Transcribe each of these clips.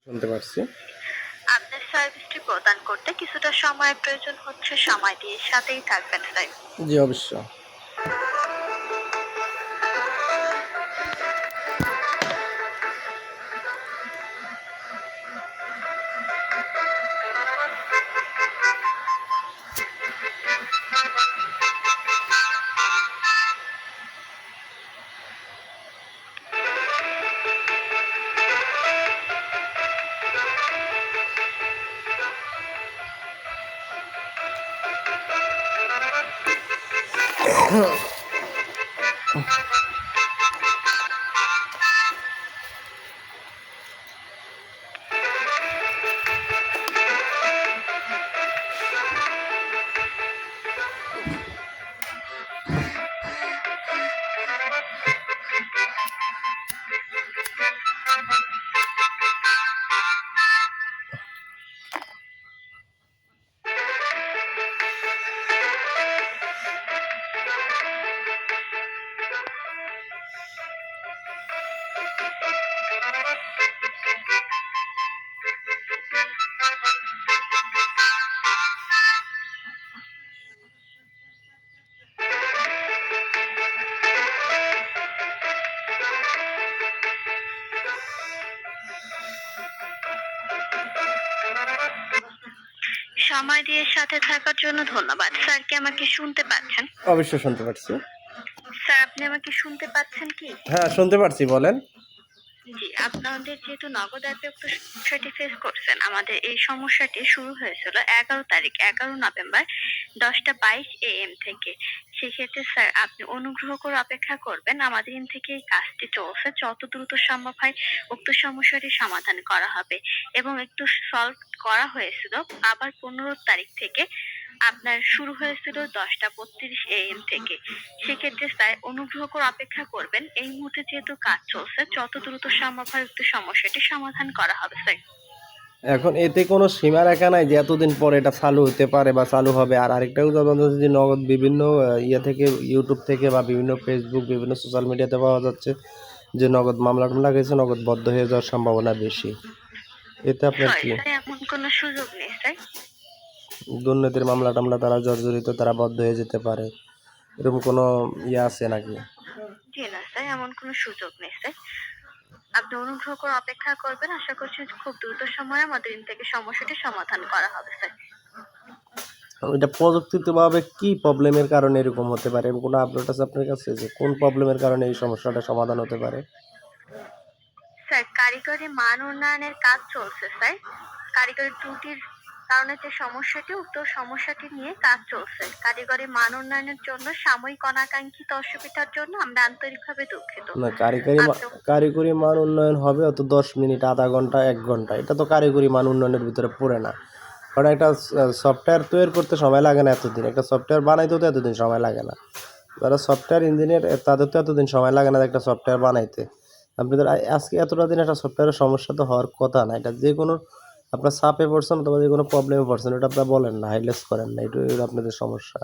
শুনতে পারছি। আপনার সার্ভিসটি প্রদান করতে কিছুটা সময়ের প্রয়োজন হচ্ছে। সময় দিয়ে সাথেই থাকবেন স্যার। জি, অবশ্যই। সময় দিয়ে সাথে থাকার জন্য ধন্যবাদ। স্যার কি আমাকে শুনতে পাচ্ছেন? অবশ্যই শুনতে পারছি। স্যার আপনি আমাকে শুনতে পাচ্ছেন কি? হ্যাঁ, শুনতে পারছি, বলেন। জি, আপনাদের যেহেতু নগদ অ্যাপে উক্ত সমস্যাটি ফেস করছেন, আমাদের এই সমস্যাটি শুরু হয়েছিল 11 নভেম্বর 10:22 AM থেকে। সেক্ষেত্রে স্যার আপনি অনুগ্রহ করে অপেক্ষা করবেন। আমাদের এখান থেকে এই কাজটি চলছে। যত দ্রুত সম্ভব হয় উক্ত সমস্যাটি সমাধান করা হবে এবং একটু সলভ করা হয়েছিল। আবার 15 তারিখ থেকে আপনার শুরু হয়েছিল 10:32 AM থেকে। সেক্ষেত্রে স্যার অনুগ্রহ করে অপেক্ষা করবেন। এই মুহূর্তে যেহেতু কাজ চলছে, যত দ্রুত সম্ভব হয় উক্ত সমস্যাটি সমাধান করা হবে স্যার। এখন এতে কোনো সীমারেখা নাই যে এতদিন পরে এটা চালু হতে পারে বা চালু হবে। আর আরেকটা কথা বলতে যে নগদ বিভিন্ন ইয়ে থেকে, ইউটিউব থেকে বা বিভিন্ন ফেসবুক, বিভিন্ন সোশ্যাল মিডিয়াতে পাওয়া যাচ্ছে যে নগদ মামলা টামলা গেছে, নগদ বদ্ধ হয়ে যাওয়ার সম্ভাবনা বেশি। এতে আপনার সরি কি স্যার, এমন কোনো সুযোগ নেই স্যার। দুর্নীতির মামলা টামলা তারা জর্জরিত, তারা বদ্ধ হয়ে যেতে পারে, এরকম কোনো ইয়ে আছে নাকি? জি না স্যার, এমন কোনো সুযোগ নেই স্যার। আপনি অনুগ্রহ করে অপেক্ষা করবেন। আশা করছি খুব দ্রুত সময়ে আমাদের এখান থেকে সমস্যাটি সমাধান করা হবে স্যার। এটা প্রযুক্তিগতভাবে কি প্রবলেমের কারণে এরকম হতে পারে? কোনো আপডেট আছে আপনার কাছে যে কোন প্রবলেমের কারণে এই সমস্যাটা সমাধান হতে পারে? স্যার কারিগরি মান উন্নয়নের কাজ চলছে স্যার। কারিগরি ত্রুটির কারণে যে সমস্যাটি, উক্ত সমস্যাটি নিয়ে কাজ চলছে। কারিগরি মান উন্নয়নের জন্য সাময়িক অনাকাঙ্ক্ষিত অসুবিধার জন্য আমরা আন্তরিকভাবে দুঃখিত। না, আপনি কারিগরি মান উন্নয়ন হবে অত 10 মিনিট, আধা ঘন্টা, 1 ঘন্টা, এটা তো কারিগরি মান উন্নয়নের ভিতরে পড়ে না। কারণ একটা সফটওয়্যার তৈরি করতে সময় লাগে না এতদিন, একটা সফটওয়্যার বানাইতেও তো এতদিন সময় লাগে না। যারা সফটওয়্যার ইঞ্জিনিয়ার তাদের তো এতদিন সময় লাগে না একটা সফটওয়্যার বানাইতে। আপনাদের আজকে এতটা দিন একটা সফটওয়্যারের সমস্যা তো হওয়ার কথা না। এটা যে কোনো আপনার চাপে পড়ছেন অথবা যে কোনো প্রবলেমে পড়ছেন, এটা আপনারা বলেন না, হাইলাইট করেন না, এটাই হলো আপনাদের সমস্যা।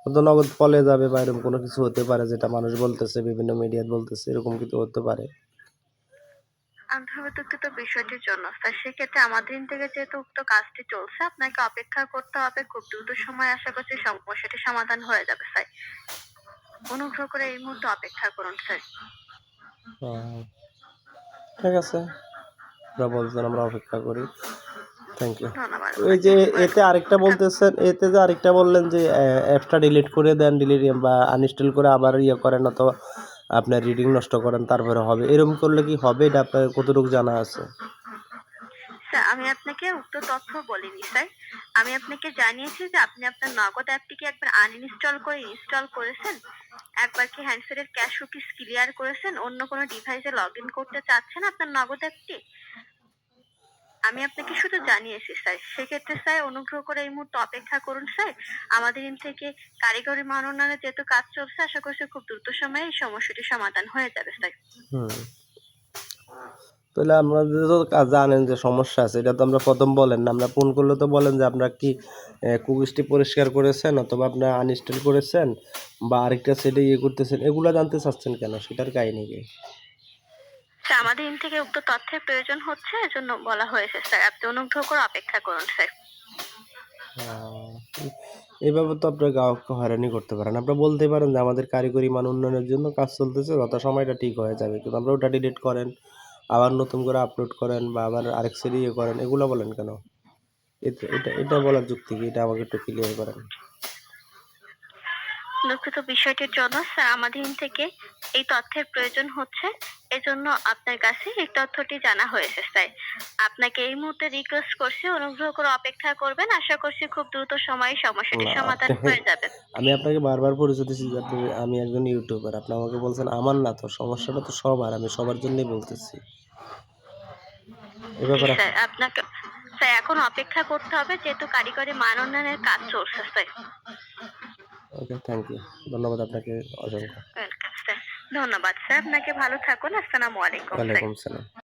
হয়তো নগদ ফলে যাবে বা এরকম কোনো কিছু হতে পারে যেটা মানুষ বলতেছে, বিভিন্ন মিডিয়ায় বলতেছে, এরকম কিছু হতে পারে। আন্তরিকভাবে দুঃখিত বিষয়টির জন্য স্যার। সেক্ষেত্রে আমাদের এখান থেকে যেহেতু উক্ত কাজটি চলছে, আপনাকে অপেক্ষা করতে হবে। খুব দ্রুত সময় আশা করছি সমস্যাটি সমাধান হয়ে যাবে স্যার। অনুগ্রহ করে এই মুহূর্তে অপেক্ষা করুন স্যার। ঠিক আছে, যা বলছেন আমরা অপেক্ষা করি। Thank you. ধন্যবাদ ওই যে স্যার। এতে আরেকটা বলতেছেন, এতে যে আরেকটা বললেন যে অ্যাপটা ডিলিট করে দেন, ডিলিট বা আনইনস্টল করে আবার ইয়ে করেন, অথবা আপনার রিডিং নষ্ট করেন তারপরে হবে, এরকম করলে কি হবে? এটা আপনার কতটুকু জানা আছে? স্যার আমি আপনাকে উক্ত তথ্য বলিনি স্যার। আমি আপনাকে জানিয়েছি যে আপনি আপনার নগদ অ্যাপটিকে একবার আনইনস্টল করে ইনস্টল করেছেন। একবার কি হ্যান্ডসেটের ক্যাশ কুকিজ ক্লিয়ার করেছেন? অন্য কোনো ডিভাইসে লগইন করতে চাচ্ছেন আপনার নগদ অ্যাপটি? আমি আপনাকে শুধু জানিয়েছি স্যার। সেক্ষেত্রে স্যার অনুগ্রহ করে এই মুহূর্তে অপেক্ষা করুন স্যার। আমাদের এখান থেকে কারিগরি মান উন্নয়নের যেহেতু কাজ চলছে, আশা করছি খুব দ্রুত সময়ে এই সমস্যাটি সমাধান হয়ে যাবে স্যার। হুম। তাহলে আপনাদের তো জানেন যে সমস্যা আছে, এটা তো আমরা প্রথম বলেন না। আমরা ফোন করলে তো বলেন যে আপনারা কি কুকিজটি পরিষ্কার করেছেন অথবা আপনারা আনইনস্টল করেছেন বা আরেকটা সেটে ইয়ে করতেছেন, এগুলো জানতে চাচ্ছেন কেন? সেটার কাহিনী কি? স্যার আমাদের ইন থেকে উক্ত তথ্যের প্রয়োজন হচ্ছে, এজন্য বলা হয়েছে স্যার। আপনি অনুগ্রহ করে অপেক্ষা করুন স্যার। আহ, এইভাবে তো আপনার গ্রাহককে হয়রানি করতে পারেন। আপনারা বলতে পারেন যে আমাদের কারিগরি মান উন্নয়নের জন্য কাজ চলতেছে, যথাসময়ে এটা ঠিক হয়ে যাবে। কিন্তু আপনারা ওটা ডিলিট করেন, আবার নতুন করে আপলোড করেন বা আবার আরেক সেট ইয়ে করেন, এগুলো বলেন কেন? এটা বলার যুক্তি কি? এটা আমাকে একটু ক্লিয়ার করেন। দুঃখিত বিষয়টির জন্য স্যার, আমাদের ইন থেকে এই তথ্যের প্রয়োজন হচ্ছে, এজন্য আপনার কাছে এই তথ্যটি জানা হয়েছে স্যার। আপনাকে এই মুহূর্তে রিকোয়েস্ট করছি অনুগ্রহ করে অপেক্ষা করবেন। আশা করছি খুব দ্রুত সময়ে সমস্যাটির না, সমাধান হয়ে যাবে। আমি আপনাকে বারবার পরিচয় দিচ্ছি যে আমি একজন ইউটিউবার। আপনি আমাকে বলছেন আমার না, তো সমস্যাটা তো সবার, আমি সবার জন্যই বলতেছি। এ জি ব্যাপারে স্যার, আপনাকে স্যার এখন অপেক্ষা করতে হবে যেহেতু কারিগরি মান উন্নয়নের কাজ চলছে স্যার। Okay, thank you. ধন্যবাদ আপনাকে অসংখ্য। Welcome sir. ধন্যবাদ স্যার, আপনাকে ভালো থাকুন। আসসালামু আলাইকুম স্যার। ওয়ালাইকুম সালাম।